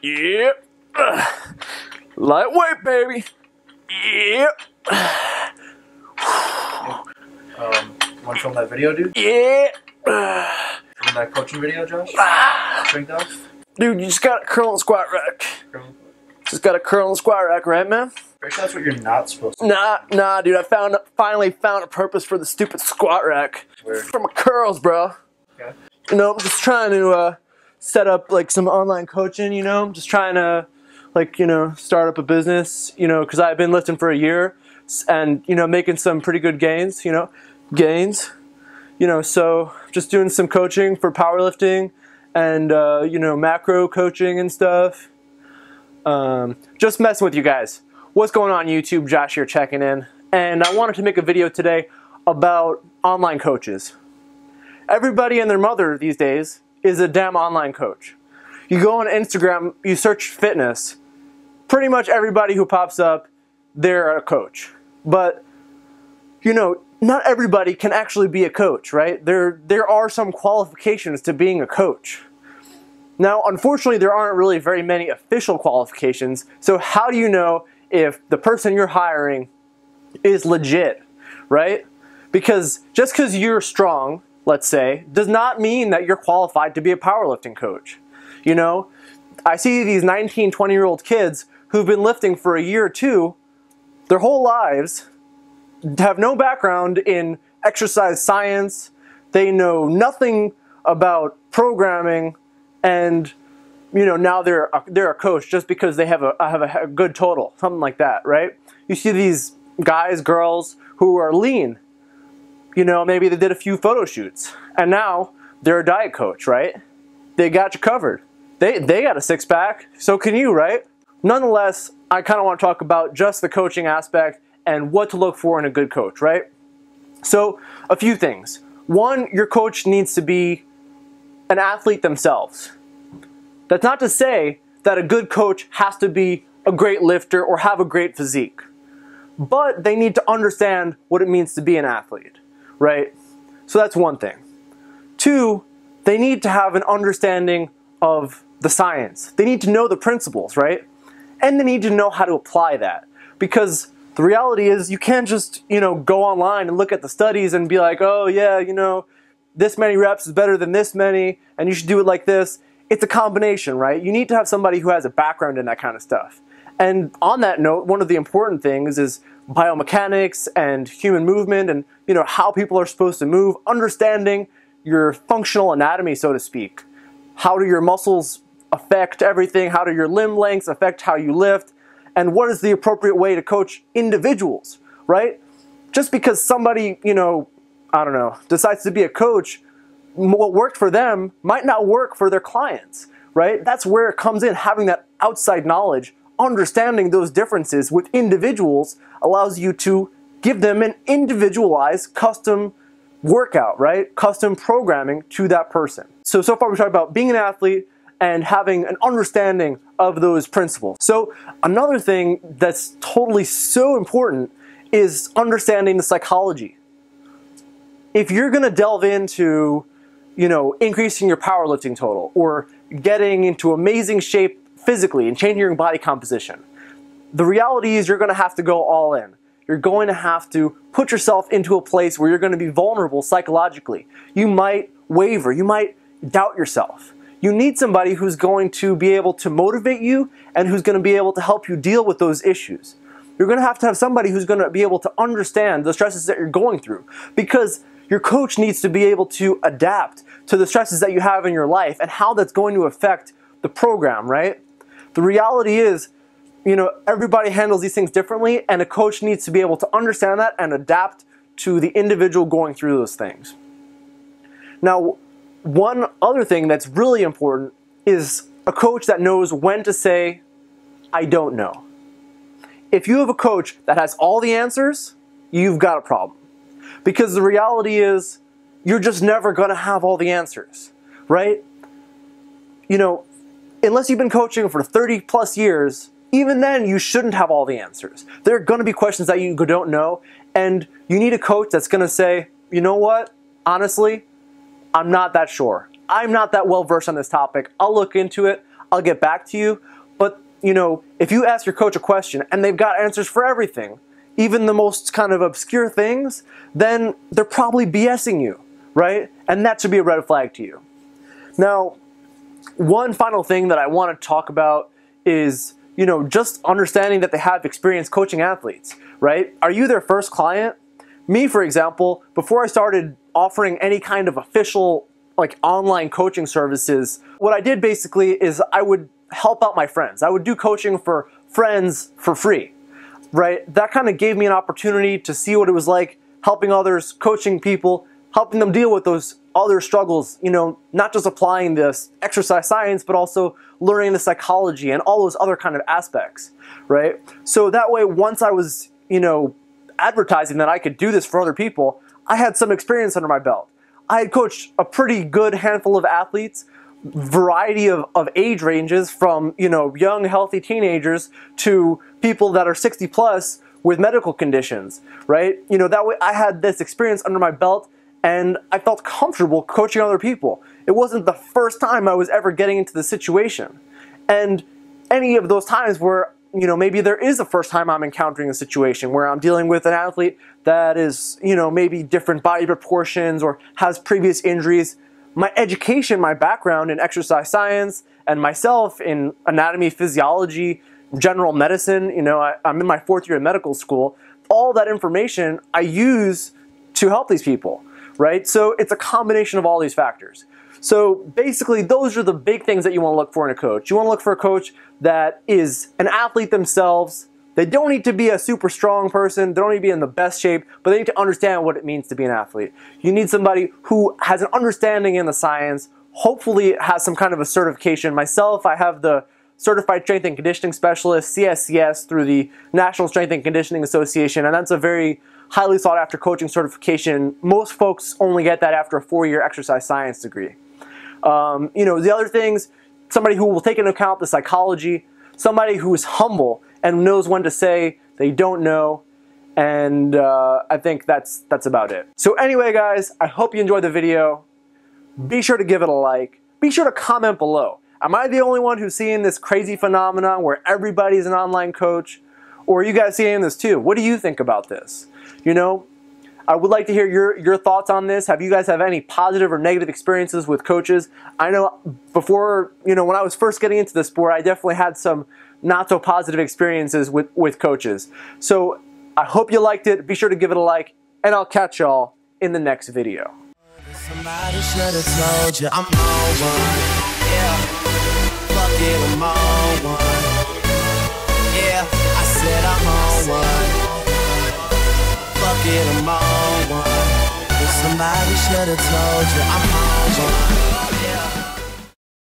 Yep. Lightweight, baby. Yep. Want to film that video, dude? Yeah. Film that coaching video, Josh? Strength up? Dude, you just got a curl and squat rack. Just got a curl and squat rack, right, man? Pretty sure that's what you're not supposed to do. Nah, dude. I finally found a purpose for the stupid squat rack. Where? For my curls, bro. Okay. You know, I'm just trying to set up like some online coaching. You know, I'm just trying to start up a business. You know, because I've been lifting for a year, and making some pretty good gains. So just doing some coaching for powerlifting, and macro coaching and stuff. Just messing with you guys. What's going on YouTube? Josh here checking in, and I wanted to make a video today about online coaches. Everybody and their mother these days is a damn online coach. You go on Instagram, you search fitness, pretty much everybody who pops up, they're a coach. But not everybody can actually be a coach, right? There are some qualifications to being a coach. Now, unfortunately, there aren't really very many official qualifications, so how do you know if the person you're hiring is legit, right? Because just because you're strong, let's say, does not mean that you're qualified to be a powerlifting coach. I see these 19, 20-year-old kids who've been lifting for a year or two, their whole lives, have no background in exercise science, they know nothing about programming, and now they're a coach just because they have a good total, something like that, right? You see these guys, girls who are lean. Maybe they did a few photo shoots, and now they're a diet coach, right? They got you covered. They got a six-pack, so can you, right? Nonetheless, I kind of want to talk about just the coaching aspect and what to look for in a good coach, right? So, a few things. One, your coach needs to be an athlete themselves. That's not to say that a good coach has to be a great lifter or have a great physique. But they need to understand what it means to be an athlete, right? So that's one thing. Two, they need to have an understanding of the science. They need to know the principles, right? And they need to know how to apply that. Because the reality is you can't just, go online and look at the studies and be like, oh yeah, this many reps is better than this many, and you should do it like this. It's a combination, right? You need to have somebody who has a background in that kind of stuff. And on that note, one of the important things is biomechanics and human movement and, how people are supposed to move, understanding your functional anatomy, so to speak. How do your muscles affect everything? How do your limb lengths affect how you lift? And what is the appropriate way to coach individuals, right? Just because somebody, decides to be a coach, what worked for them might not work for their clients, right? That's where it comes in. Having that outside knowledge, understanding those differences with individuals allows you to give them an individualized custom workout, right? Custom programming to that person. So far we talked about being an athlete and having an understanding of those principles. So another thing that's totally so important is understanding the psychology. If you're gonna delve into increasing your powerlifting total or getting into amazing shape physically and changing your body composition, the reality is you're going to have to go all in. You're going to have to put yourself into a place where you're going to be vulnerable psychologically. You might waver. You might doubt yourself. You need somebody who's going to be able to motivate you and who's going to be able to help you deal with those issues. You're going to have somebody who's going to be able to understand the stresses that you're going through, because your coach needs to be able to adapt to the stresses that you have in your life and how that's going to affect the program, right? The reality is, everybody handles these things differently, and a coach needs to be able to understand that and adapt to the individual going through those things. Now, one other thing that's really important is a coach that knows when to say, I don't know. If you have a coach that has all the answers, you've got a problem. Because the reality is, you're just never going to have all the answers, right? Unless you've been coaching for 30 plus years, even then you shouldn't have all the answers. There are going to be questions that you don't know, and you need a coach that's going to say, you know what, honestly, I'm not that sure. I'm not that well versed on this topic. I'll look into it. I'll get back to you. But, you know, if you ask your coach a question and they've got answers for everything, even the most kind of obscure things, then they're probably BSing you, right? And that should be a red flag to you. Now, one final thing that I want to talk about is, you know, just understanding that they have experience coaching athletes, right? Are you their first client? Me, for example, before I started offering any kind of official, like, online coaching services, what I did basically is I would help out my friends. I would do coaching for friends for free, right? That kind of gave me an opportunity to see what it was like helping others, coaching people, helping them deal with those other struggles, you know, not just applying this exercise science, but also learning the psychology and all those other kind of aspects, right? So that way, once I was, you know, advertising that I could do this for other people, I had some experience under my belt. I had coached a pretty good handful of athletes, variety of age ranges, from, you know, young, healthy teenagers to people that are 60 plus with medical conditions, right? You know, that way I had this experience under my belt and I felt comfortable coaching other people. It wasn't the first time I was ever getting into the situation. And any of those times where, you know, maybe there is a first time I'm encountering a situation where I'm dealing with an athlete that is, you know, maybe different body proportions or has previous injuries, my education, my background in exercise science, and myself in anatomy, physiology, general medicine, you know, I'm in my 4th year of medical school, all that information I use to help these people, right? So it's a combination of all these factors. So basically, those are the big things that you want to look for in a coach. You want to look for a coach that is an athlete themselves. They don't need to be a super strong person. They don't need to be in the best shape, but they need to understand what it means to be an athlete. You need somebody who has an understanding in the science, hopefully has some kind of a certification. Myself, I have the Certified Strength and Conditioning Specialist, CSCS, through the National Strength and Conditioning Association, and that's a very highly sought after coaching certification. Most folks only get that after a 4-year exercise science degree. You know, the other things, somebody who will take into account the psychology, somebody who is humble and knows when to say they don't know, and I think that's about it. So anyway, guys, I hope you enjoyed the video. Be sure to give it a like. Be sure to comment below. Am I the only one who's seeing this crazy phenomenon where everybody's an online coach? Or are you guys seeing this too? What do you think about this? You know, I would like to hear your thoughts on this. Have you guys have any positive or negative experiences with coaches? I know before, you know, when I was first getting into the sport, I definitely had some not so positive experiences with coaches. So I hope you liked it. Be sure to give it a like, and I'll catch y'all in the next video. Somebody should have told you I'm on one. Yeah, fuck it, I'm on one. Yeah, I said I'm on one. Fuck it, I'm on one. Somebody should have told you I'm on one.